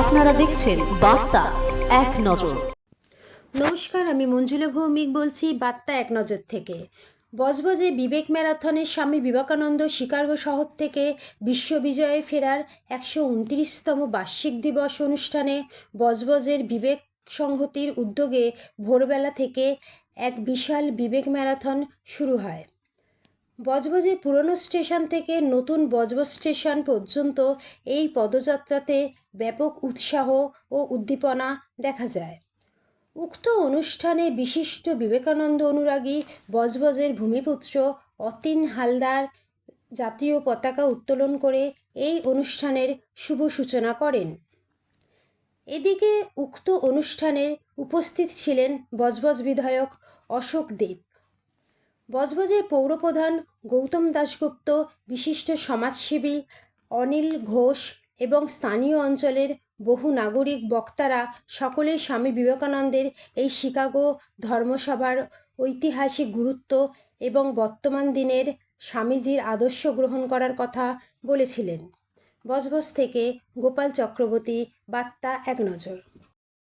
আপনারা দেখছেন বার্তা এক নজর। নমস্কার, আমি মঞ্জুলা ভৌমিক বলছি বার্তা এক নজর থেকে। বজবজে বিবেক ম্যারাথনে স্বামী বিবেকানন্দ শিকাগো শহর থেকে বিশ্ববিজয়ে ফেরার 129তম বার্ষিক দিবস অনুষ্ঠানে বজবজের বিবেক সংহতির উদ্যোগে ভোরবেলা থেকে এক বিশাল বিবেক ম্যারাথন শুরু হয়। বজবজে পুরনো স্টেশন থেকে নতুন বজবজ স্টেশন পর্যন্ত এই পদযাত্রাতে ব্যাপক উৎসাহ ও উদ্দীপনা দেখা যায়। উক্ত অনুষ্ঠানে বিশিষ্ট বিবেকানন্দ অনুরাগী বজবজের ভূমিপুত্র অতীন হালদার জাতীয় পতাকা উত্তোলন করে এই অনুষ্ঠানের শুভ সূচনা করেন। এদিকে উক্ত অনুষ্ঠানে উপস্থিত ছিলেন বজবজ বিধায়ক অশোক দেব, বজবজের পৌরপ্রধান গৌতম দাশগুপ্ত, বিশিষ্ট সমাজসেবী অনিল ঘোষ এবং স্থানীয় অঞ্চলের বহু নাগরিক বক্তারা সকলেই স্বামী বিবেকানন্দের এই শিকাগো ধর্মসভার ঐতিহাসিক গুরুত্ব এবং বর্তমান দিনের স্বামীজির আদর্শ গ্রহণ করার কথা বলেছিলেন। বজবজ থেকে গোপাল চক্রবর্তী, বার্তা এক নজর।